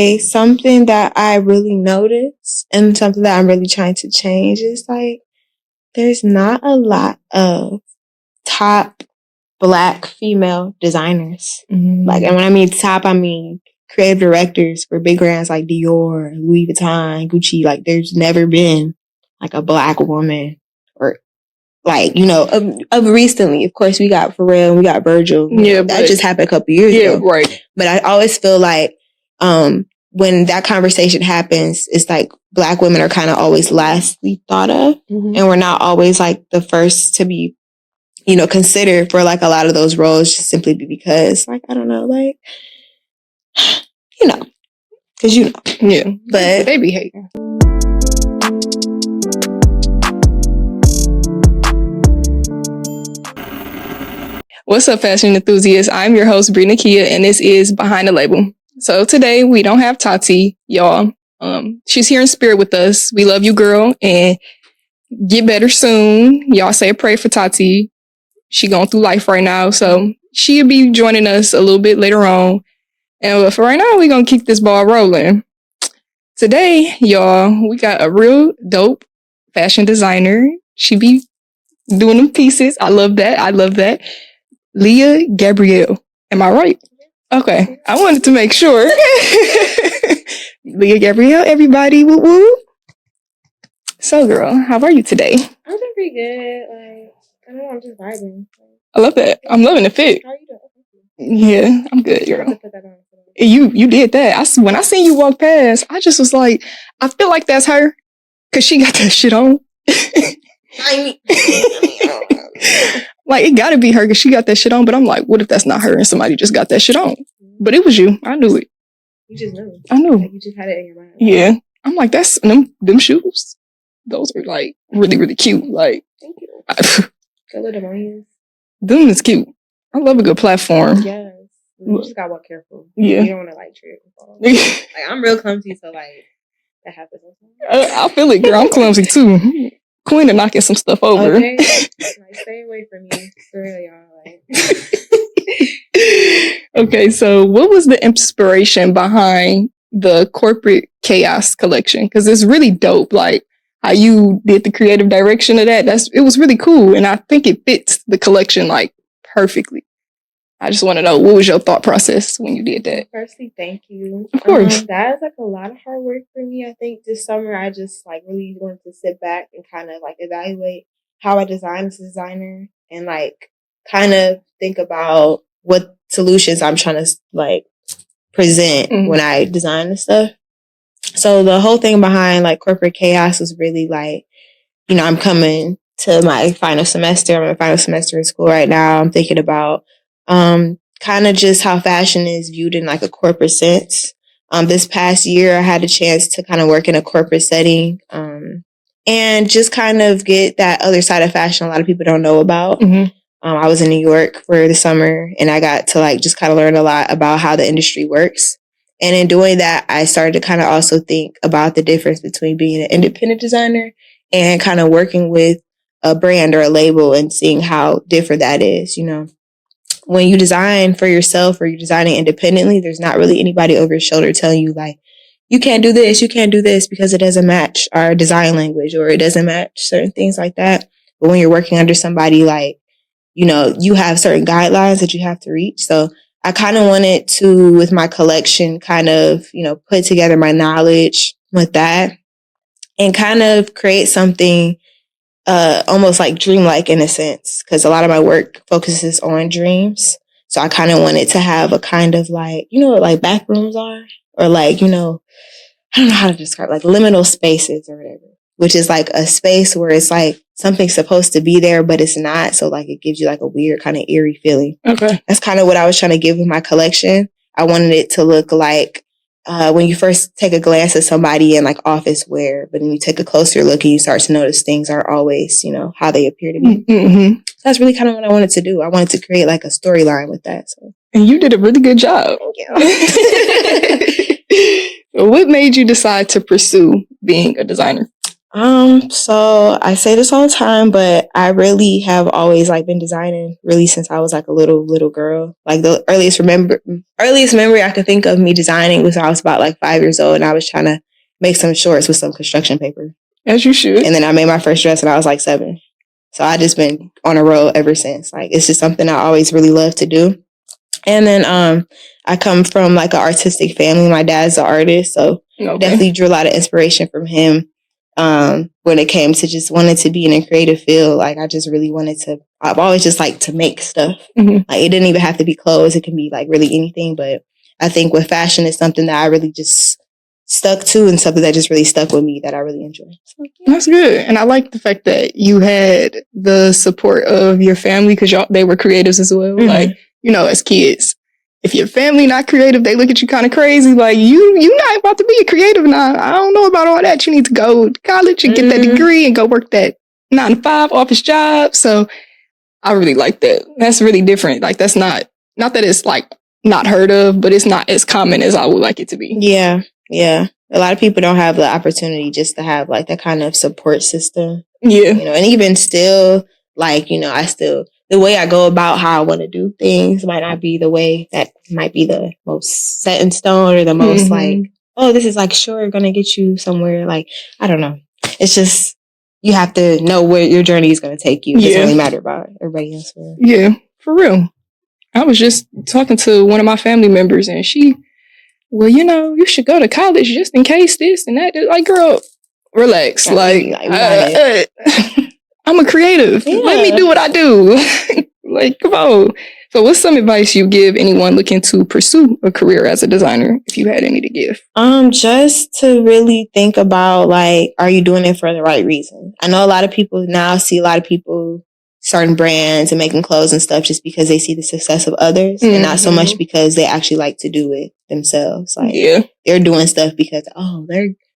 Something that I really noticed and something that I'm really trying to change is like there's not a lot of top Black female designers. Like, and when I mean top, I mean creative directors for big brands like Dior, Louis Vuitton, Gucci. Like, there's never been like a Black woman, or like, of recently. Of course, we got Pharrell, we got Virgil. Yeah, that just happened a couple years ago. Right. But I always feel like when that conversation happens, it's like Black women are kind of always lastly thought of, and we're not always like the first to be, considered for like a lot of those roles, just simply because, like, I don't know, like, because yeah, but they be hating. What's up, fashion enthusiasts? I'm your host, Bre Nikeya, and this is Behind the Label. So today we don't have Tati, y'all. She's here in spirit with us. We love you, girl, and get better soon. Y'all say a prayer for Tati. She going through life right now, so she'll be joining us a little bit later on. And for right now, we're going to keep this ball rolling. Today, y'all, we got a real dope fashion designer. She be doing them pieces. I love that. Lia Gabrielle. Am I right? Okay. I wanted to make sure. Lia Gabrielle, everybody. Woo woo. So, girl, how are you today? I'm doing pretty good. Like, I don't know, I'm just vibing. I love that. I'm loving the fit. How are you doing? Yeah, I'm good, girl. You did that. When I seen you walk past, I just was like, I feel like that's her, cause she got that shit on. Like, it gotta be her, cause she got that shit on. But I'm like, what if that's not her and somebody just got that shit on? But it was you. I knew it. You just knew. I knew. Like, you just had it in your mind. Yeah. I'm like, that's them shoes. Those are like really, really cute. Like, thank you. Color them on. Them is cute. I love a good platform. Yes. You just gotta walk careful. Yeah. You don't want to like trip and fall. Like, I'm real clumsy, so like that happens. I feel it, girl. I'm clumsy too. Queen of knocking some stuff over. Okay. Like, stay away from me. For real, y'all. Like. Okay, so what was the inspiration behind the Corporate Chaos collection? Because it's really dope. Like, how you did the creative direction of that. It was really cool. And I think it fits the collection like perfectly. I just want to know, what was your thought process when you did that? Firstly, thank you. Of course. That is like a lot of hard work for me. I think this summer I just like really wanted to sit back and kind of like evaluate how I design as a designer and like kind of think about what solutions I'm trying to like present when I design this stuff. So the whole thing behind like Corporate Chaos was really like, I'm coming to my final semester. I'm in my final semester in school right now. I'm thinking about kind of just how fashion is viewed in like a corporate sense. This past year, I had a chance to kind of work in a corporate setting and just kind of get that other side of fashion a lot of people don't know about. I was in New York for the summer and I got to like just kind of learn a lot about how the industry works. And in doing that, I started to kind of also think about the difference between being an independent designer and kind of working with a brand or a label and seeing how different that is, When you design for yourself or you're designing independently, there's not really anybody over your shoulder telling you like, you can't do this because it doesn't match our design language or it doesn't match certain things like that. But when you're working under somebody like, you have certain guidelines that you have to reach. So I kind of wanted to, with my collection, kind of, put together my knowledge with that and kind of create something almost like dreamlike in a sense, because a lot of my work focuses on dreams. So I kind of wanted to have a kind of like, what like back rooms are, or like, I don't know how to describe, like liminal spaces or whatever, which is like a space where it's like something's supposed to be there, but it's not. So like it gives you like a weird kind of eerie feeling. Okay. That's kind of what I was trying to give with my collection. I wanted it to look like when you first take a glance at somebody in like office wear, but then you take a closer look and you start to notice things aren't always, how they appear to be. So that's really kind of what I wanted to do. I wanted to create like a storyline with that. So. And you did a really good job. Thank you. What made you decide to pursue being a designer? So I say this all the time, but I really have always like been designing really since I was like a little girl. Like the earliest memory I could think of me designing was when I was about like 5 years old, and I was trying to make some shorts with some construction paper. As you should. And then I made my first dress when I was like 7. So I just been on a roll ever since. Like it's just something I always really loved to do. And then I come from like an artistic family. My dad's an artist, so definitely drew a lot of inspiration from him. When it came to just wanting to be in a creative field, like I just really I've always just liked to make stuff. Like it didn't even have to be clothes. It can be like really anything. But I think with fashion is something that I really just stuck to and something that just really stuck with me that I really enjoy. So, yeah. That's good. And I like the fact that you had the support of your family because they were creatives as well. Like, as kids, if your family not creative, they look at you kind of crazy. Like you not about to be a creative now. I don't know about all that. You need to go to college and get that degree and go work that 9-to-5 office job. So I really like that. That's really different. Like that's not that it's like not heard of, but it's not as common as I would like it to be. Yeah. Yeah. A lot of people don't have the opportunity just to have like that kind of support system. Yeah. And even still, like, the way I go about how I want to do things might not be the way that might be the most set in stone or the most like, oh, this is like sure going to get you somewhere. Like, I don't know. It's just, you have to know where your journey is going to take you. It doesn't really matter about everybody else. Yeah, for real. I was just talking to one of my family members and she, well, you should go to college just in case this and that. Like, girl, relax. I'm a creative. Yeah. Let me do what I do. Like, come on. So what's some advice you give anyone looking to pursue a career as a designer, if you had any to give? Just to really think about, like, are you doing it for the right reason? I know a lot of people now see a lot of people starting brands and making clothes and stuff just because they see the success of others and not so much because they actually like to do it themselves. Like, they're doing stuff because,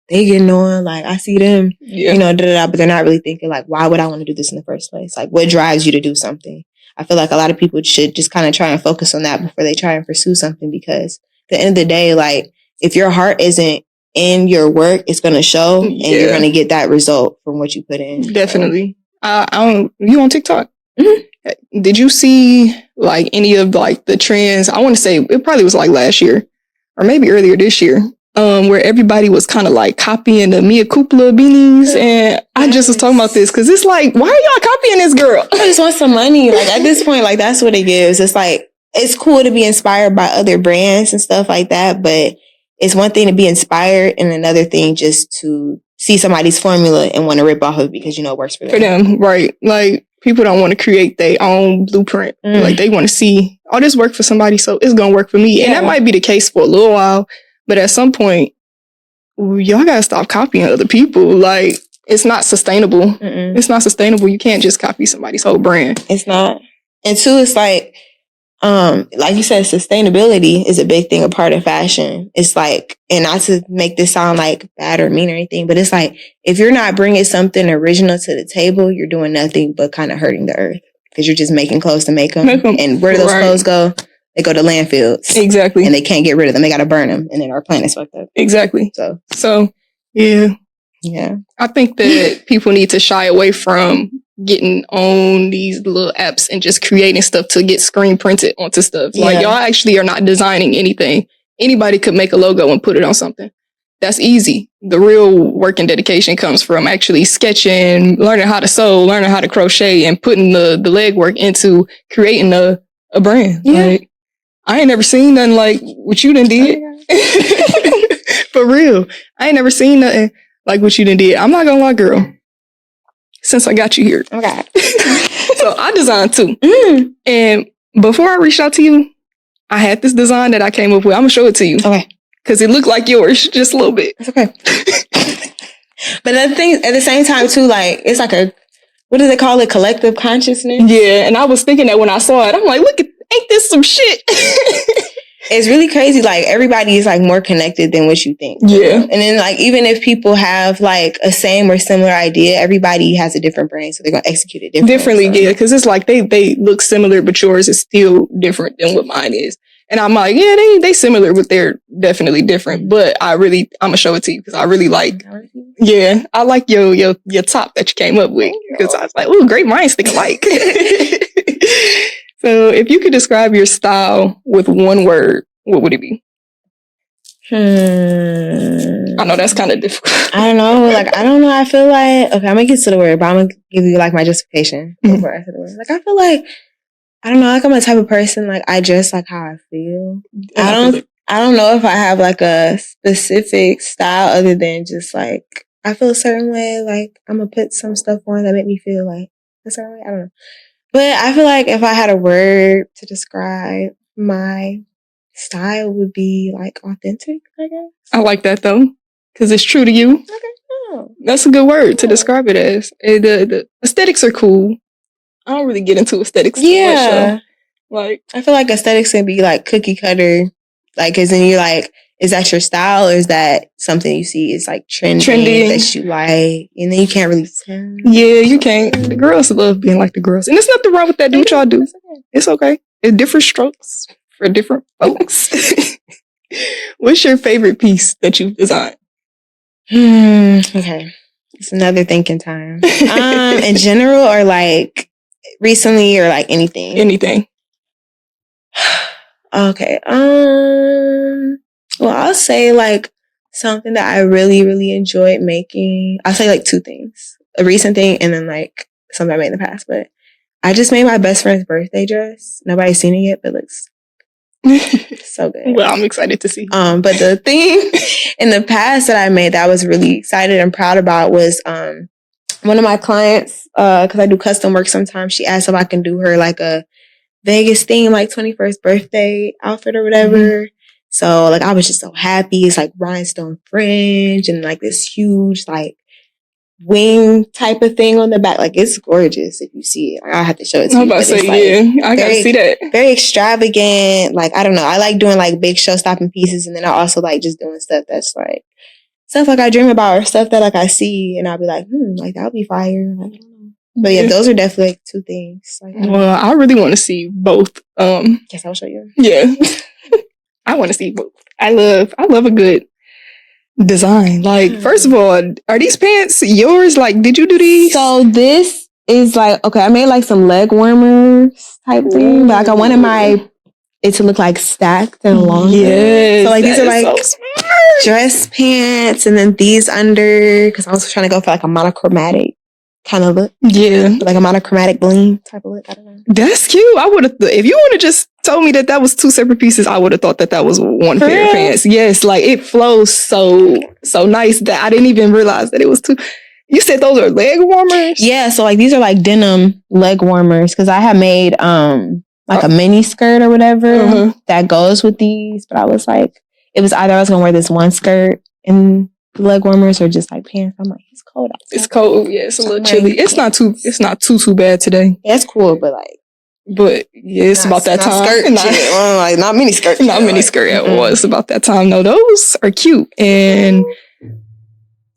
they getting on, like, I see them, but they're not really thinking, like, why would I want to do this in the first place? Like, what drives you to do something? I feel like a lot of people should just kind of try and focus on that before they try and pursue something, because at the end of the day, like, if your heart isn't in your work, it's going to show and you're going to get that result from what you put in. Definitely. You on TikTok? Mm-hmm. Did you see like any of like the trends? I want to say it probably was like last year or maybe earlier this year, where everybody was kind of like copying the Mia Couple beanies. And I just was talking about this because it's like, why are y'all copying this girl? I just want some money. Like at this point, like that's what it gives. It's like, it's cool to be inspired by other brands and stuff like that, but it's one thing to be inspired and another thing just to see somebody's formula and want to rip off of it because it works for them. For them, right. Like, people don't want to create their own blueprint. Like, they want to see, this worked for somebody, so it's going to work for me. Yeah. And that might be the case for a little while, but at some point, y'all got to stop copying other people. Like, it's not sustainable. It's not sustainable. You can't just copy somebody's whole brand. It's not. And two, it's like you said, sustainability is a big thing, a part of fashion. It's like, and not to make this sound like bad or mean or anything, but it's like, if you're not bringing something original to the table, you're doing nothing but kind of hurting the earth because you're just making clothes to make them. And where do those clothes go? They go to landfills. Exactly. And they can't get rid of them. They got to burn them. And then our planet's fucked up. Exactly. So, yeah. Yeah. I think that people need to shy away from getting on these little apps and just creating stuff to get screen printed onto stuff. Yeah. Like, y'all actually are not designing anything. Anybody could make a logo and put it on something. That's easy. The real work and dedication comes from actually sketching, learning how to sew, learning how to crochet, and putting the legwork into creating a brand. Yeah. Like, I ain't never seen nothing like what you done did. For real. I ain't never seen nothing like what you done did. I'm not gonna lie, girl. Since I got you here. Okay. So I designed too. And before I reached out to you, I had this design that I came up with. I'm going to show it to you. Okay. Because it looked like yours just a little bit. It's okay. But the thing, at the same time too, like, it's like what do they call it? Collective consciousness? Yeah. And I was thinking that when I saw it, I'm like, look, ain't this some shit? It's really crazy. Like, everybody is like more connected than what you think. Yeah. And then like, even if people have like a same or similar idea, everybody has a different brain. So they're going to execute it differently. Yeah. Cause it's like, they look similar, but yours is still different than what mine is. And I'm like, yeah, they similar, but they're definitely different. But I'm going to show it to you because I really like Yeah, I like your top that you came up with because I was like, "Ooh, great minds think alike." So, if you could describe your style with one word, what would it be? I know that's kind of difficult. I don't know. Like, I don't know. I feel like, okay, I'm gonna get to the word, but I'm gonna give you like my justification before I say the word. Like, I feel like, I don't know. Like, I'm the type of person, like, I dress like how I feel. I don't know if I have like a specific style other than just like, I feel a certain way. Like, I'm gonna put some stuff on that make me feel like a certain way. I don't know. But I feel like if I had a word to describe my style would be like authentic, I guess. I like that though, because it's true to you. Okay. Oh. That's a good word to describe it as. The aesthetics are cool. I don't really get into aesthetics too much, so. Like, I feel like aesthetics can be like cookie cutter. Like, cause then you're like, is that your style or is that something you see is like trendy that you like? And then you can't really tell. Yeah, you can't. The girls love being like the girls. And there's nothing wrong with that. Do what y'all do. It's okay. It's different strokes for different folks. What's your favorite piece that you've designed? Okay. It's another thinking time. In general or like recently or like anything? Anything. Okay. Well, I'll say like something that I really, really enjoyed making. I'll say like two things. A recent thing and then like something I made in the past. But I just made my best friend's birthday dress. Nobody's seen it yet, but it looks so good. Well, I'm excited to see. But the thing in the past that I made that I was really excited and proud about was one of my clients, because I do custom work sometimes, she asked if I can do her like a Vegas theme, like 21st birthday outfit or whatever. Mm-hmm. So like I was just so happy. It's like rhinestone fringe and like this huge like wing type of thing on the back. Like it's gorgeous if you see it. I have to show it to you. I'm about to say, yeah, I gotta see that. Very extravagant. Like, I don't know. I like doing like big show stopping pieces, and then I also like just doing stuff that's like stuff like I dream about or stuff that like I see and I'll be like, like that would be fire. Like, I don't know. But yeah, those are definitely like two things. Like, well, I really want to see both. Yes, I'll show you. Yeah. I want to see both. I love a good design. Like, first of all, are these pants yours? Like, did you do these? So this is like, okay, I made like some leg warmers type thing, but like I wanted it to look like stacked and long. Yes. So like these are like dress pants and then these under, because I was trying to go for like a monochromatic kind of look. Yeah. Like a monochromatic bling type of look. I don't know. That's cute. I would have, if you would have just told me that was two separate pieces, I would have thought that was one pair of pants. Yes, like it flows so nice that I didn't even realize that it was two. You said those are leg warmers? Yeah, so like these are like denim leg warmers because I had made like a mini skirt or whatever that goes with these, but I was like, it was either I was gonna wear this one skirt and leg warmers or just like pants. I'm like, it's cold outside. It's cold, yeah, it's a little chilly. It's not too bad today. Yeah, it's cool, but yeah, it's about that time. Skirt like not mini skirt. Not mini skirt at all. It's about that time. No, those are cute. And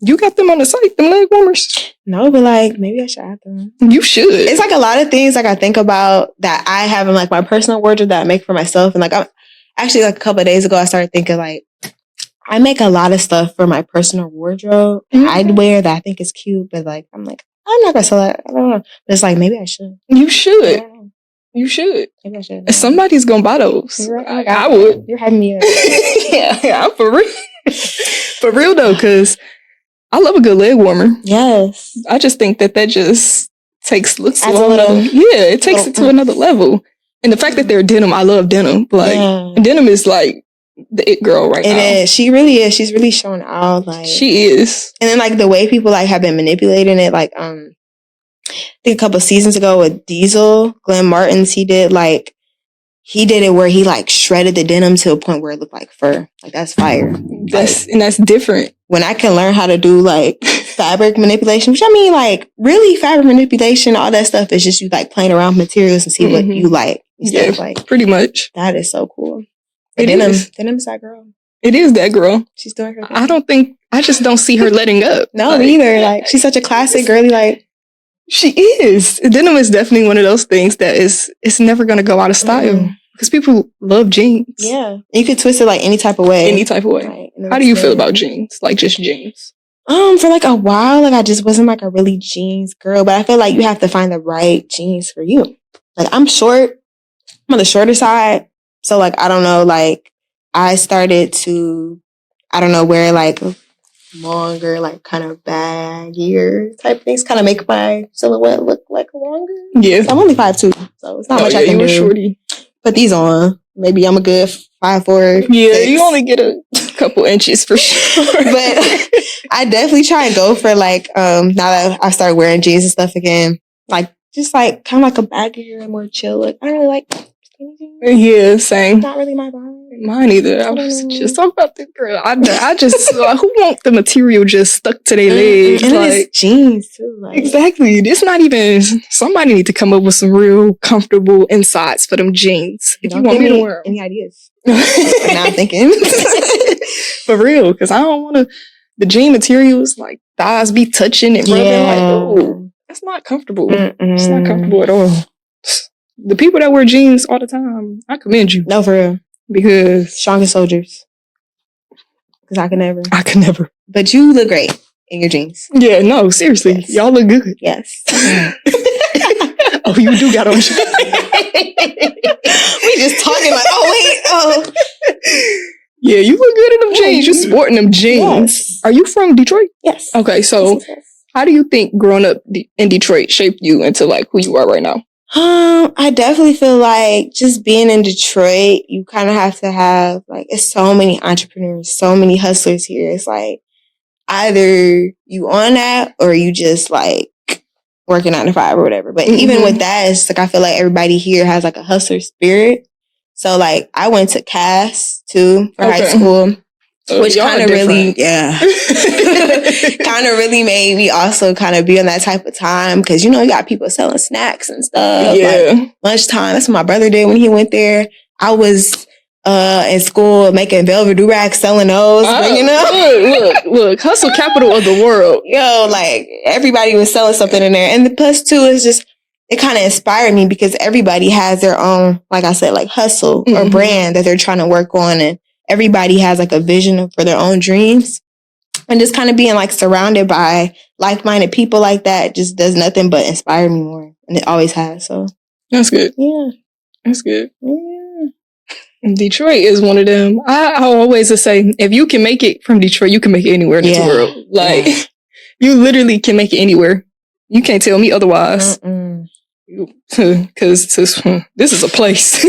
you got them on the site, them leg warmers? No, but like maybe I should add them. You should. It's like a lot of things like I think about that I have in like my personal wardrobe that I make for myself. And like I'm actually like a couple of days ago I started thinking like I make a lot of stuff for my personal wardrobe. I'd wear that I think is cute, but like I'm like, I'm not gonna sell it. I don't know. But it's like maybe I should. You should. You should. Maybe I should. Somebody's gonna buy those. Right. I would. You're having me up. yeah, I'm for real. For real though, because I love a good leg warmer. Yes. I just think that just takes looks a little. Yeah, it takes it to another level. And the fact that they're denim, I love denim. Like denim is like the it girl right now. It is. She really is. She's really showing out. Like she is. And then like the way people like have been manipulating it, like I think a couple of seasons ago with Diesel, Glenn Martins, he did it where he like shredded the denim to a point where it looked like fur. Like that's fire. That's different. When I can learn how to do like fabric manipulation, which I mean like really fabric manipulation, all that stuff is just you like playing around with materials and see what you like. Yeah, like pretty much. That is so cool. Denim's that girl. It is that girl. She's doing her thing. I just don't see her letting up. No, me either. Like she's such a classic girly. Like she is. Denim is definitely one of those things that it's never going to go out of style because people love jeans. Yeah, you could twist it like any type of way. Any type of way. Right. How do you feel about jeans? Like just jeans? For like a while, like I just wasn't like a really jeans girl, but I feel like you have to find the right jeans for you. Like I'm short, I'm on the shorter side. So like, I don't know, like I started to, I don't know, wear like longer, like kind of baggier type things, kind of make my silhouette look like longer. Yeah. So I'm only 5'2", so it's not much I can do. Shorty. Put these on. Maybe I'm a good 5'4". Yeah, 6. You only get a couple inches for sure. But I definitely try and go for like now that I started wearing jeans and stuff again, like just like kind of like a baggier, more chill look. I don't really like skinny jeans. Yeah, same. Not really my vibe. Mine either. I was just talking about the girl. I just who want the material just stuck to their legs? And like it's jeans too. Like. Exactly. It's not even. Somebody need to come up with some real comfortable insides for them jeans. If you want me to wear any ideas? Now I'm thinking for real, because I don't want to. The jean materials like thighs be touching and rubbing. Like, oh, that's not comfortable. It's not comfortable at all. The people that wear jeans all the time, I commend you. No, for real. Because strongest soldiers. Because I can never. But you look great in your jeans. Yeah, no, seriously. Yes. Y'all look good. Yes. Oh, you do got on. We just talking like, oh. Yeah, you look good in them jeans. You sporting them jeans. Yes. Are you from Detroit? Yes. Okay, so how do you think growing up in Detroit shaped you into like who you are right now? I definitely feel like just being in Detroit, you kind of have to have like, it's so many entrepreneurs, so many hustlers here. It's like either you on that or you just like working 9 to 5 or whatever. But even with that, it's like I feel like everybody here has like a hustler spirit. So like I went to Cass too for high school. Which kind of really, kind of really made me also kind of be on that type of time. Cause you know, you got people selling snacks and stuff. Yeah. Like lunchtime. That's what my brother did when he went there. I was in school making velvet do-rags, selling those, bringing them. Look, hustle capital of the world. Yo, like everybody was selling something in there. And the plus two is just, it kind of inspired me because everybody has their own, like I said, like hustle or brand that they're trying to work on. And everybody has like a vision for their own dreams, and just kind of being like surrounded by like-minded people like that just does nothing but inspire me more, and it always has. So that's good. Yeah, that's good. Yeah, Detroit is one of them. I always say, if you can make it from Detroit, you can make it anywhere in the world. Like you literally can make it anywhere. You can't tell me otherwise. Because this is a place.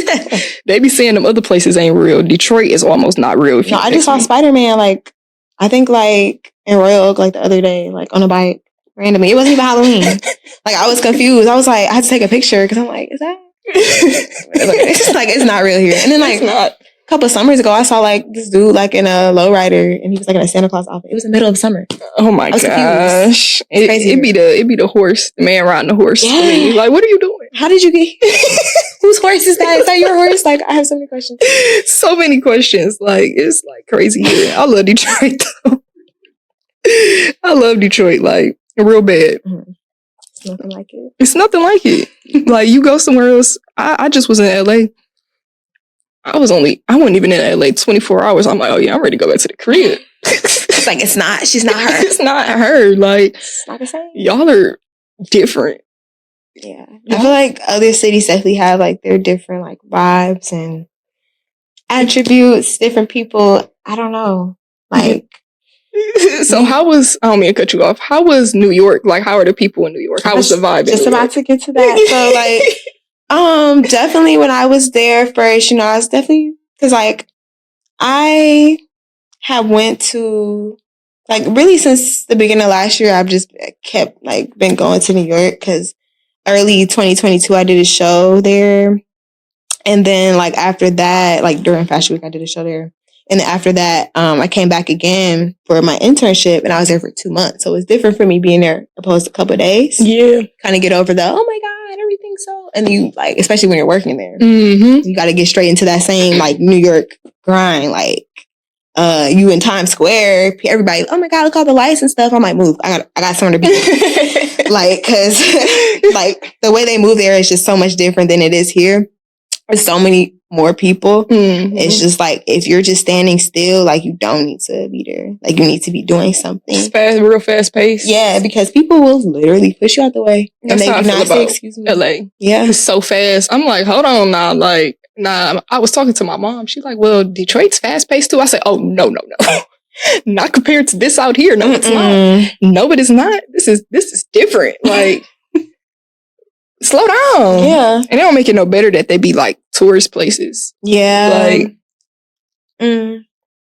They be saying them other places ain't real. Detroit is almost not real. No, I just saw Spider-Man, like, I think, like, in Royal Oak, like, the other day, like, on a bike, randomly. It wasn't even Halloween. Like, I was confused. I was like, I had to take a picture, because I'm like, is that? It's like, it's not real here. And then, like, a couple of summers ago, I saw, like, this dude, like, in a lowrider, and he was, like, in a Santa Claus outfit. It was the middle of summer. Oh, my gosh. It'd be the horse, the man riding the horse. Yeah. Like, what are you doing? How did you get whose horse is that? Is that your horse? Like, I have so many questions. So many questions. Like, it's like crazy here. I love Detroit though. I love Detroit, like, real bad. It's nothing like it. It's nothing like it. Like, you go somewhere else. I just was in LA. I wasn't even in LA 24 hours. I'm like, oh yeah, I'm ready to go back to the crib. It's like, she's not her. It's not her. Like, it's not the same. Y'all are different. Yeah. I feel like other cities definitely have like their different like vibes and attributes, different people. I don't know. Like, so how was, I don't mean to cut you off. How was New York? Like, how are the people in New York? How was the vibe? Just about to get to that. So like, definitely when I was there first, you know, I was definitely, cause like I have went to, like really since the beginning of last year, I've just kept like been going to New York, cause early 2022, I did a show there. And then like after that, like during Fashion Week, I did a show there. And then after that, I came back again for my internship, and I was there for 2 months. So it was different for me being there opposed to a couple of days. Yeah. Kind of get over the, oh my God, everything's so, and you like, especially when you're working there, you got to get straight into that same like New York grind. Like, you in Times Square, everybody, oh my God, look all the lights and stuff. I'm like, move. I got somewhere to be. Like, cause like the way they move there is just so much different than it is here. There's so many more people. It's just like, if you're just standing still, like, you don't need to be there. Like, you need to be doing something. It's fast, real fast paced. Yeah, because people will literally push you out the way. That's and how they do I feel not say, about excuse me. LA. Yeah. It's so fast. I'm like, hold on now. Like, nah, I was talking to my mom. She's like, well, Detroit's fast paced too. I said, oh, no. Not compared to this out here. No, it's not. No, but it's not. This is different. Like, slow down. Yeah. And they don't make it no better that they be like tourist places. Yeah. Like,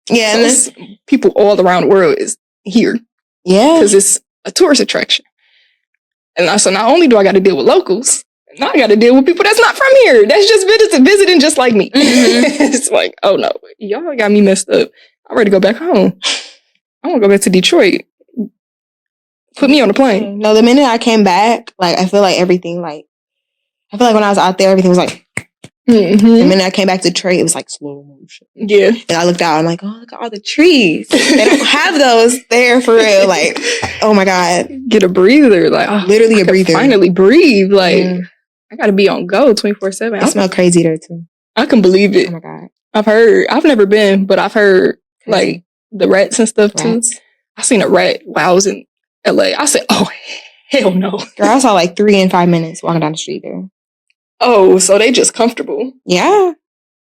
yeah. And people all around the world is here. Yeah. Because it's a tourist attraction. And so not only do I got to deal with locals, now I got to deal with people that's not from here. That's just visiting just like me. It's like, oh no, y'all got me messed up. I'm ready to go back home. I want to go back to Detroit. Put me on the plane. No, the minute I came back, like, I feel like everything, like, I feel like when I was out there, everything was like, the minute I came back to Detroit, it was like slow motion. Yeah. And I looked out, I'm like, oh, look at all the trees. They don't have those there for real. Like, oh my God. Get a breather. Like, literally a breather. Finally breathe. Like, I got to be on go 24/7. It smell crazy there too. I can believe it. Oh my God. I've never been, but I've heard like the rats and stuff too. I seen a rat while I was in LA. I said, oh, hell no. Girl, I saw like 3 in 5 minutes walking down the street there. Oh, so they just comfortable. Yeah.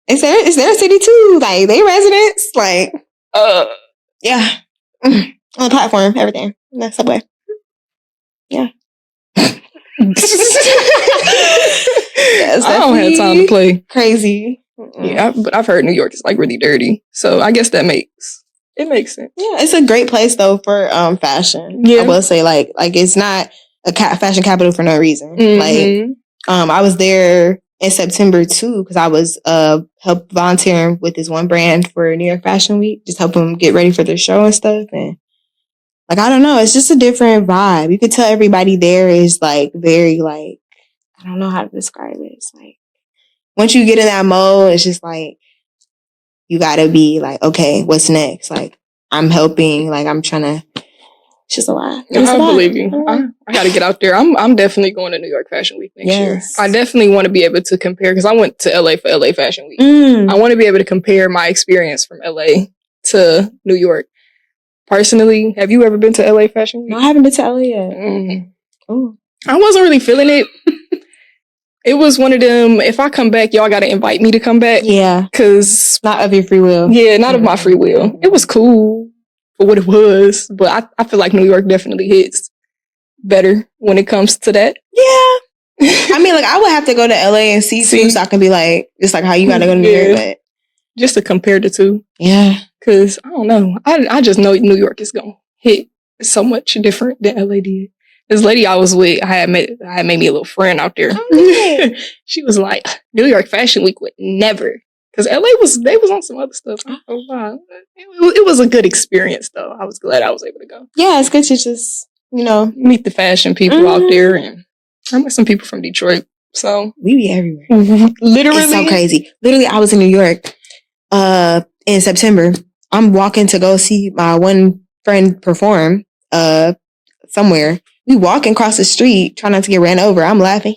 It's their city too. Like, they residents. Like, yeah. On the platform, everything. In the subway. Yeah. Yes, I don't have time to play. Crazy. Yeah, but I've heard New York is like really dirty. So I guess that makes sense. Yeah, it's a great place though for fashion. Yeah. I will say like it's not a fashion capital for no reason. Like I was there in September too because I was help volunteering with this one brand for New York Fashion Week, just help them get ready for their show and stuff. And like, I don't know, it's just a different vibe. You could tell everybody there is like very like, I don't know how to describe it. It's like, once you get in that mode, it's just like, you gotta be like, okay, what's next? Like, I'm helping, like, I'm trying to, it's just a lot. I believe you. I gotta get out there. I'm definitely going to New York Fashion Week next year. I definitely want to be able to compare, because I went to LA for LA Fashion Week. I want to be able to compare my experience from LA to New York. Personally, have you ever been to LA Fashion Week? No, I haven't been to LA yet. Oh, I wasn't really feeling it. It was one of them, if I come back, y'all got to invite me to come back. Yeah. Because... not of your free will. Yeah, not of my free will. It was cool for what it was, but I feel like New York definitely hits better when it comes to that. Yeah. I mean, like, I would have to go to LA and see too, so I can be like, just like how you got to go to New York. But just to compare the two. Yeah. Because, I don't know. I just know New York is going to hit so much different than LA did. This lady I was with, I had made me a little friend out there. Oh, she was like, New York Fashion Week would never. Because LA they was on some other stuff. Oh, wow. It was a good experience, though. I was glad I was able to go. Yeah, it's good to just, meet the fashion people out there. And I met some people from Detroit. So we be everywhere. Literally. It's so crazy. Literally, I was in New York in September. I'm walking to go see my one friend perform somewhere. We walking across the street, trying not to get ran over. I'm laughing.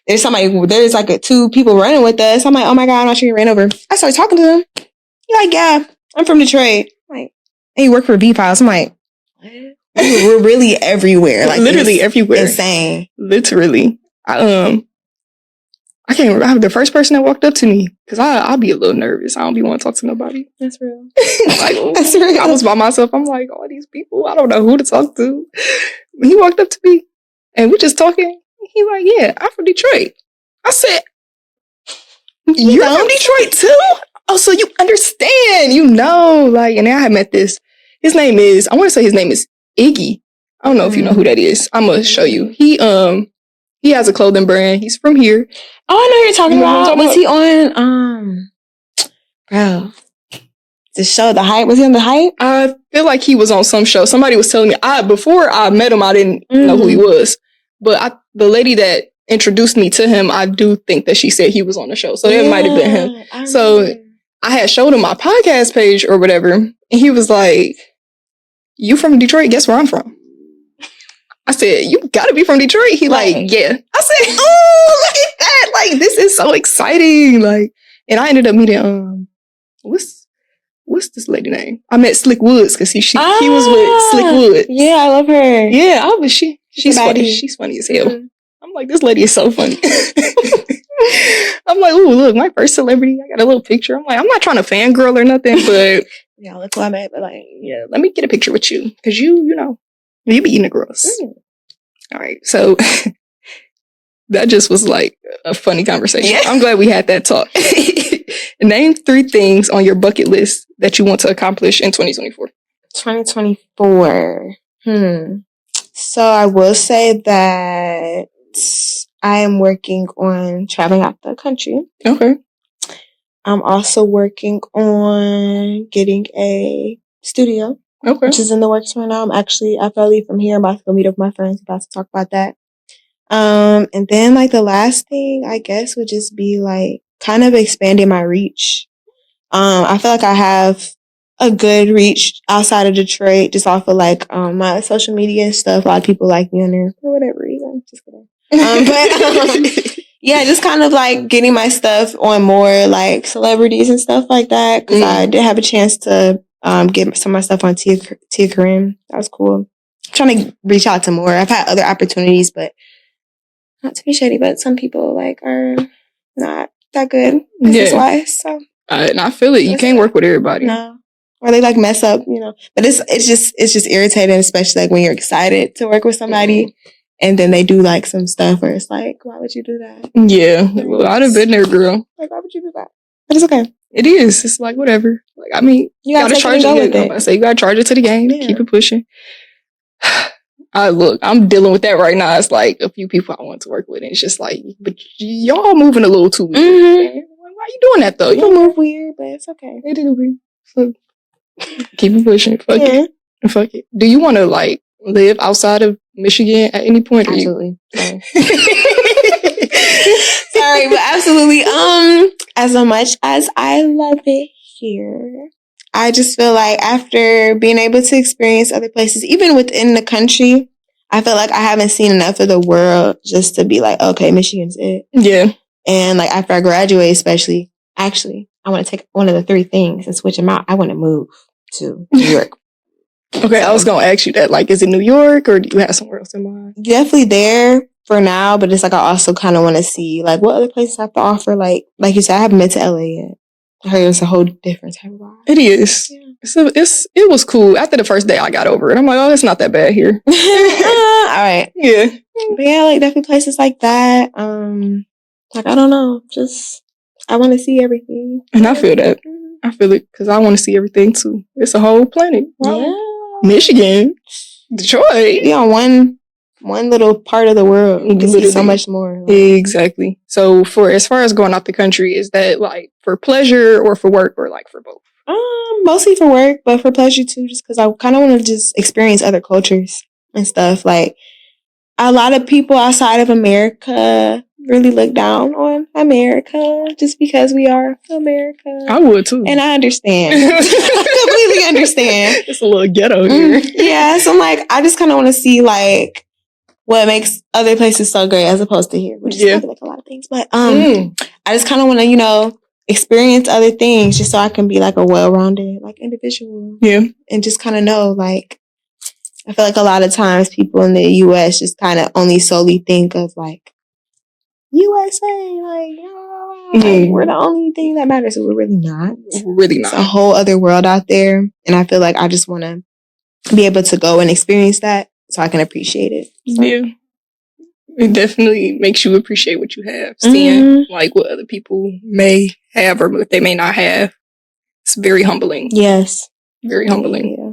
There's like 2 people running with us. I'm like, oh my God, I'm not sure you ran over. I started talking to them. He's like, yeah, I'm from Detroit. I'm like, and you work for V-Files. I'm like, what? We're really everywhere. Like, literally everywhere. Insane. Literally. I can't remember the first person that walked up to me, because I'll be a little nervous. I don't be want to talk to nobody. That's real. Like, that's real. I was by myself. I'm like, all these people, I don't know who to talk to. He walked up to me and we're just talking. He's like, yeah, I'm from Detroit. I said, you're from Detroit too? Oh, so you understand, like, and then I had met his name is Iggy. I don't know if you know who that is. I'm going to show you. He has a clothing brand. He's from here. Oh, I know who you're talking about. Was he on, bro, the show, The Hype? Was he on The Hype? I feel like he was on some show. Somebody was telling me, before I met him, I didn't know who he was. But the lady that introduced me to him, I do think that she said he was on the show. So that might have been him. So I had showed him my podcast page or whatever. And he was like, you from Detroit? Guess where I'm from? I said, you gotta be from Detroit. He like, yeah. I said, oh, look at that. Like, this is so exciting. Like, And I ended up meeting what's this lady name? I met Slick Woods because he was with Slick Woods. Yeah, I love her. Yeah, she's funny. She's funny as hell. Mm-hmm. I'm like, this lady is so funny. I'm like, ooh, look, my first celebrity. I got a little picture. I'm like, I'm not trying to fangirl or nothing, but yeah, look who I met. But like, yeah, let me get a picture with you because you be eating the gross. All right, so that just was like a funny conversation. Yeah. I'm glad we had that talk. Name 3 things on your bucket list that you want to accomplish in 2024. 2024. So I will say that I am working on traveling out the country. Okay. I'm also working on getting a studio. Okay. Which is in the works right now. After I leave from here, I'm about to go meet up with my friends. About to talk about that. And then like the last thing I guess would just be like kind of expanding my reach. I feel like I have a good reach outside of Detroit, just off of like my social media and stuff. A lot of people like me on there for whatever reason. Just kidding. Yeah, just kind of like getting my stuff on more like celebrities and stuff like that. Because I did have a chance to get some of my stuff on Tia Karim. That was cool. I'm trying to reach out to more. I've had other opportunities, but not to be shady, but some people like are not that good business wise. So and I feel it. You can't work with everybody. No. Or they like mess up, But it's just irritating, especially like when you're excited to work with somebody and then they do like some stuff where it's like, why would you do that? Yeah. Well, I'd have been there, girl. Like, why would you do that? But it's okay. It is. It's like whatever. Like, I mean, you gotta charge it. I say you gotta charge it to the game. Yeah. Keep it pushing. I'm dealing with that right now. It's like a few people I want to work with, and it's just like, but y'all moving a little too weird. Mm-hmm. Why are you doing that though? You move weird, but it's okay. It is weird. So keep it pushing. Fuck it. Fuck it. Do you want to like live outside of Michigan at any point? Absolutely. Sorry. Sorry, but absolutely. As much as I love it here, I just feel like after being able to experience other places, even within the country, I feel like I haven't seen enough of the world just to be like, okay, Michigan's it. Yeah. And like after I graduate, especially, actually, I want to take one of the 3 things and switch them out. I want to move to New York. Okay, I was going to ask you that. Like, is it New York or do you have somewhere else in mind? Definitely there for now, but it's like I also kind of want to see like what other places have to offer. Like you said, I haven't been to LA yet. I heard it's a whole different type of vibe. It is. Yeah. So it was cool. After the first day, I got over it. I'm like, oh, it's not that bad here. All right. Yeah. But yeah, like definitely places like that. Like I don't know, just I want to see everything. And I feel that. I feel it because I want to see everything too. It's a whole planet. Wow. Yeah. Michigan, Detroit. Yeah, one little part of the world. You can see so much more. Like. Exactly. So as far as going out the country, is that like for pleasure or for work or like for both? Mostly for work, but for pleasure too, just because I kind of want to just experience other cultures and stuff. Like a lot of people outside of America really look down on America just because we are America. I would too. And I understand. I completely understand. It's a little ghetto here. Yeah, so I'm like, I just kind of want to see like what makes other places so great as opposed to here, which is probably like a lot of things. But I just kind of want to, experience other things just so I can be like a well-rounded like individual. Yeah. And just kind of know like, I feel like a lot of times people in the U.S. just kind of only solely think of like USA, like we're the only thing that matters. So we're really not. We're really not. It's a whole other world out there. And I feel like I just want to be able to go and experience that so I can appreciate it. So. Yeah. It definitely makes you appreciate what you have. Seeing like what other people may have or what they may not have. It's very humbling. Yes. Very humbling. Yeah.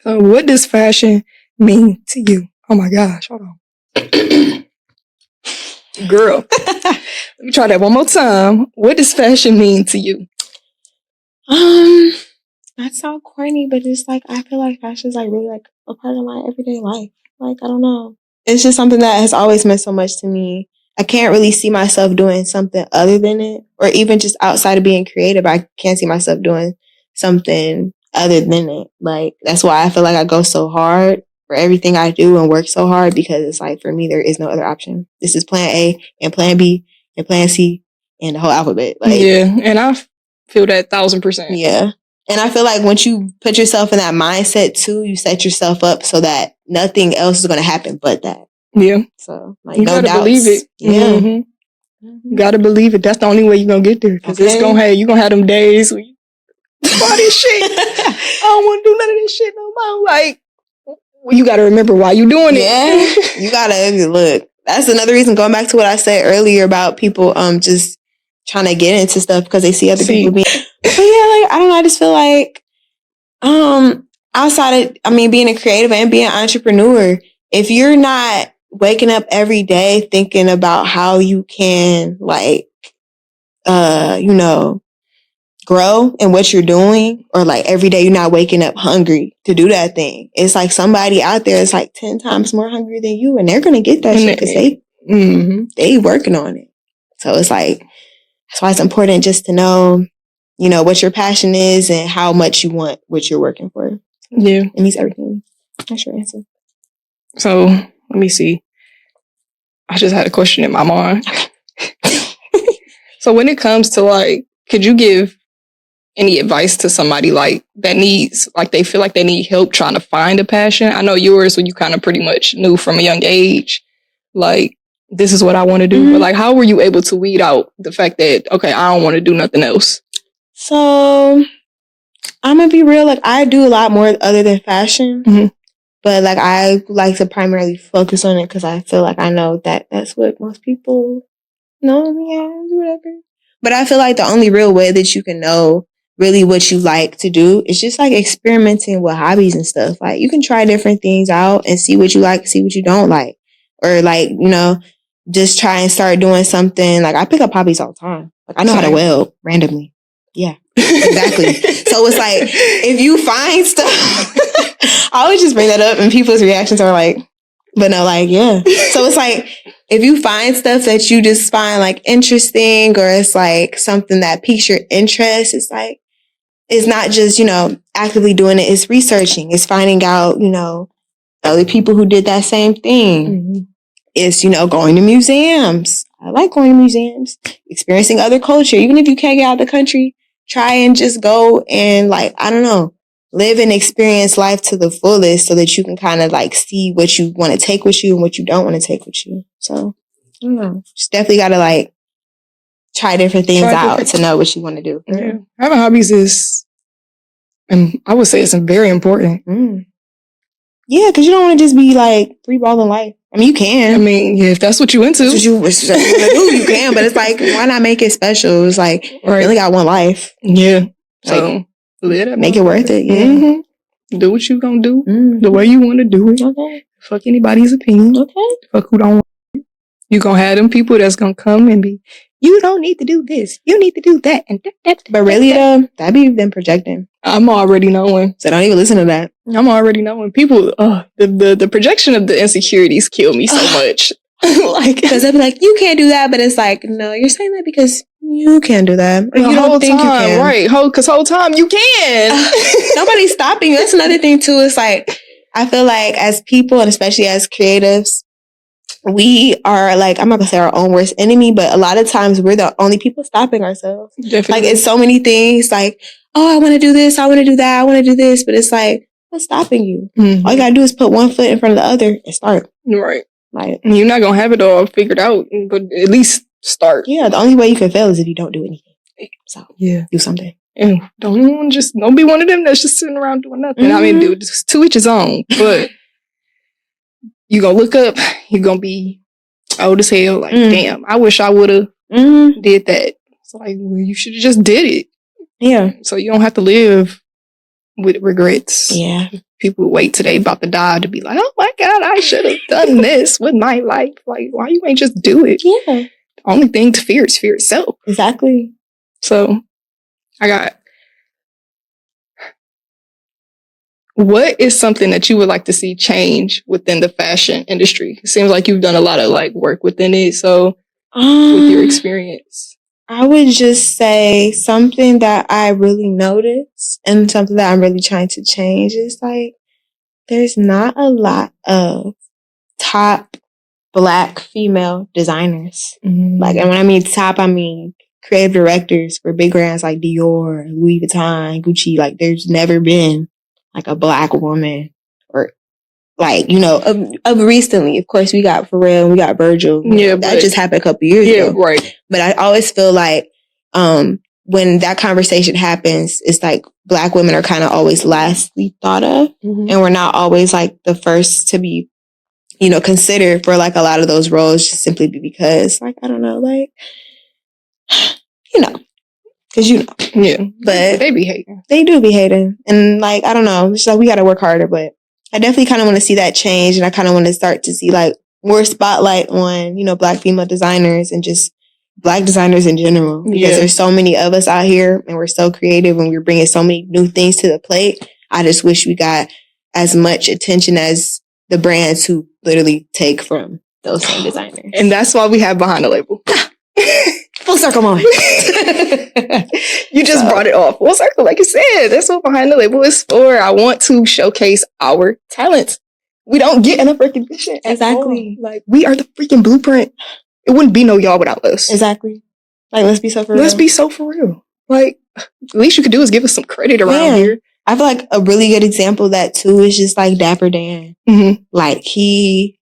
So what does fashion mean to you? Oh my gosh, hold on. Girl. Let me try that one more time. What does fashion mean to you? That sounds corny, but it's like I feel like fashion is like really like a part of my everyday life. Like I don't know. It's just something that has always meant so much to me. I can't really see myself doing something other than it, or even just outside of being creative. I can't see myself doing something other than it. Like that's why I feel like I go so hard for everything I do and work so hard because it's like for me there is no other option. This is plan A and plan B and plan C and the whole alphabet. Like, yeah, and I feel that 1,000%. Yeah. And I feel like once you put yourself in that mindset too, you set yourself up so that nothing else is going to happen but that. Yeah. So, like, you no gotta doubts. believe it. Yeah. You gotta believe it. That's the only way you're gonna get there. Because it's you're gonna have them days where you all this shit. I don't want to do none of this shit no more. Like, well, you gotta remember why you doing it. Yeah. You gotta look. That's another reason, going back to what I said earlier about people just trying to get into stuff because they see other people being. But yeah, like, I don't know. I just feel like outside of, being a creative and being an entrepreneur, if you're not waking up every day thinking about how you can, like, grow in what you're doing, or like every day you're not waking up hungry to do that thing, it's like somebody out there is like 10 times more hungry than you, and they're gonna get that shit because they working on it. So it's like, that's why it's important just to know, what your passion is and how much you want what you're working for. Yeah. It means everything. That's your answer. So let me see. I just had a question in my mind. So when it comes to, like, could you give any advice to somebody like that needs, like, they feel like they need help trying to find a passion? I know yours, when you kind of pretty much knew from a young age, like, this is what I want to do. But like, how were you able to weed out the fact that, okay, I don't want to do nothing else? So I'm gonna be real. Like, I do a lot more other than fashion, but like, I like to primarily focus on it because I feel like I know that that's what most people know me as, whatever. But I feel like the only real way that you can know really what you like to do is just like experimenting with hobbies and stuff. Like, you can try different things out and see what you like, see what you don't like, or like, just try and start doing something. Like, I pick up hobbies all the time. Like, I know how to weld randomly. Yeah, exactly. So it's like, if you find stuff, I always just bring that up and people's reactions are like, but no, like, yeah. So it's like, if you find stuff that you just find like interesting, or it's like something that piques your interest, it's like, it's not just, actively doing it. It's researching. It's finding out, other people who did that same thing. It's, going to museums. I like going to museums, experiencing other culture. Even if you can't get out of the country, try and just go and, like, I don't know, live and experience life to the fullest so that you can kind of like see what you want to take with you and what you don't want to take with you. So, I don't know. Just definitely got to like try different things out to know what you want to do. Yeah. Having hobbies is, and I would say it's very important. Yeah, because you don't want to just be like free balling life. You can. Yeah, if that's what you into. That's what you want to do, you can. But it's like, why not make it special? It's like, you only got one life. Yeah. So, like, make it worth it. Yeah. Do what you gonna do the way you want to do it. Okay. Fuck anybody's opinion. Okay. Fuck who don't want it. You gonna have them people that's gonna come and be, you don't need to do this. You need to do that. And that. But really, though, that'd be them projecting. I'm already knowing. So don't even listen to that. I'm already knowing. People, the projection of the insecurities kill me so much. Like, because they'll be like, you can't do that. But it's like, no, you're saying that because you can't do that. Or you don't think you can. Right. Because whole time you can. Nobody's stopping you. That's another thing, too. It's like, I feel like as people, and especially as creatives, we are like, I'm not gonna say our own worst enemy, but a lot of times we're the only people stopping ourselves. Definitely. Like, it's so many things like, oh, I want to do this, I want to do that, I want to do this, but it's like, what's stopping you? All you gotta do is put one foot in front of the other and start. Right. Like, you're not gonna have it all figured out, but at least start. Yeah, the only way you can fail is if you don't do anything. So yeah, do something. And don't be one of them that's just sitting around doing nothing. Dude, to each his own. But you gonna look up, you're gonna be old as hell. Like, damn, I wish I would have did that. It's like, well, you should have just did it. Yeah. So you don't have to live with regrets. Yeah. People wait till they about to die to be like, oh my God, I should have done this with my life. Like, why you ain't just do it? Yeah. The only thing to fear is fear itself. Exactly. So I got, what is something that you would like to see change within the fashion industry? It seems like you've done a lot of like work within it. So with your experience, I would just say something that I really notice and something that I'm really trying to change is like, there's not a lot of top Black female designers. Like, and when I mean top, I mean creative directors for big brands like Dior, Louis Vuitton, Gucci. Like, there's never been like a Black woman, or like, of recently. Of course, we got Pharrell, we got Virgil. Yeah, that just happened a couple years ago. Yeah, right. But I always feel like when that conversation happens, it's like Black women are kind of always lastly thought of, and we're not always like the first to be, considered for like a lot of those roles, just simply because, like, I don't know, like, because yeah, but they be hating. They do be hating, and like, I don't know, it's like we got to work harder. But I definitely kind of want to see that change, and I kind of want to start to see like more spotlight on Black female designers and just Black designers in general, because there's so many of us out here, and we're so creative, and we're bringing so many new things to the plate. I just wish we got as much attention as the brands who literally take from those same designers. And that's why we have Behind the Label. Full circle moment. You just brought it off. Full circle, like you said. That's what Behind the Label is for. I want to showcase our talents. We don't get enough recognition. Exactly. Like, we are the freaking blueprint. It wouldn't be no y'all without us. Exactly. Like, let's be so for real. Let's be so for real. Like, the least you could do is give us some credit around here. I feel like a really good example of that too is just like Dapper Dan. Like, he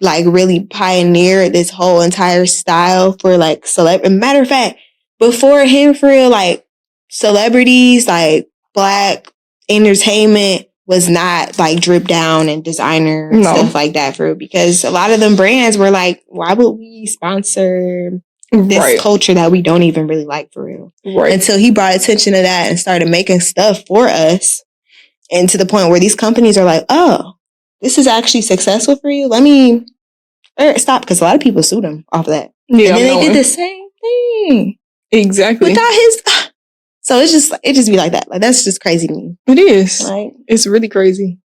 like really pioneered this whole entire style for like matter of fact, before him, for real, like celebrities, like Black entertainment was not like drip down and designer and stuff like that, for real, because a lot of them brands were like, why would we sponsor this culture that we don't even really like, for real? Until he brought attention to that and started making stuff for us, and to the point where these companies are like, oh, this is actually successful for you, let me stop, because a lot of people sued him off of that. Yeah, and then they did the same thing. Exactly. Without his... So it just be like that. Like, that's just crazy to me. It is. Like, it's really crazy.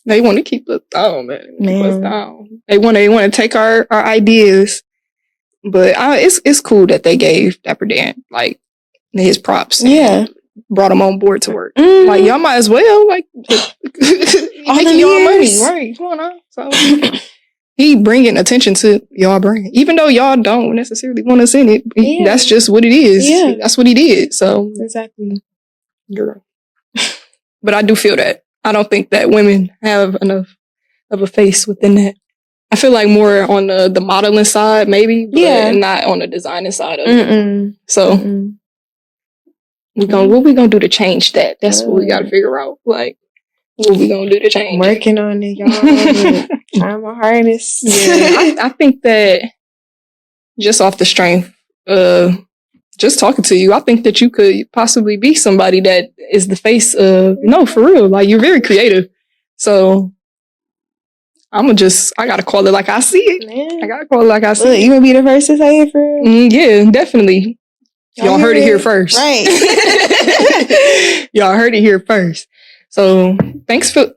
They want to keep us down, man. Keep us down. They want to take our ideas. But it's cool that they gave Dapper Dan like his props. Yeah. Brought him on board to work. Like, y'all might as well, like, making y'all money, right? Come on now. So he bringing attention to y'all brand, even though y'all don't necessarily want us in it. Yeah. That's just what it is. Yeah. That's what he did. So exactly, girl. But I do feel that I don't think that women have enough of a face within that. I feel like more on the modeling side, maybe, but not on the designing side of it. So. What we gonna do to change that? That's what we gotta figure out. Like, what we gonna do to change? Working on it, y'all. Trying my hardest. Yeah, I think that just off the strength of just talking to you, I think that you could possibly be somebody that is the face of, for real. Like, you're very creative. So I gotta call it like I see it. Man. I gotta call it like I see it. You gonna be the first to say it, for real? Yeah, definitely. Y'all heard it here first. Right. Y'all heard it here first. So thanks for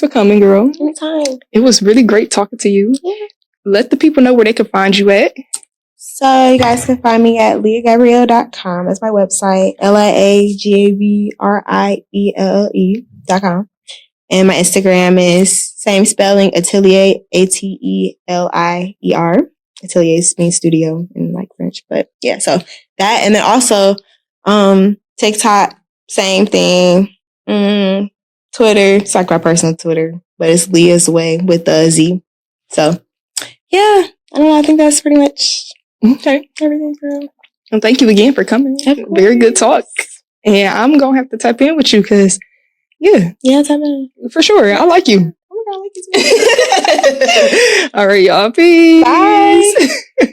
coming, girl. Anytime. It was really great talking to you. Yeah. Let the people know where they can find you at. So you guys can find me at liagabrielle.com. That's my website. liagabrielle.com. And my Instagram is same spelling, Atelier, Atelier. Atelier means studio in like French, but yeah, so that, and then also TikTok, same thing. Twitter, it's like my personal Twitter, but it's Lia's Way with the Z. So yeah, I don't know, I think that's pretty much everything, girl. And thank you again for coming. Very good talk. And I'm gonna have to tap in with you because tap in for sure. I like you. Oh my God, I like you too. All right, y'all. Peace. Bye.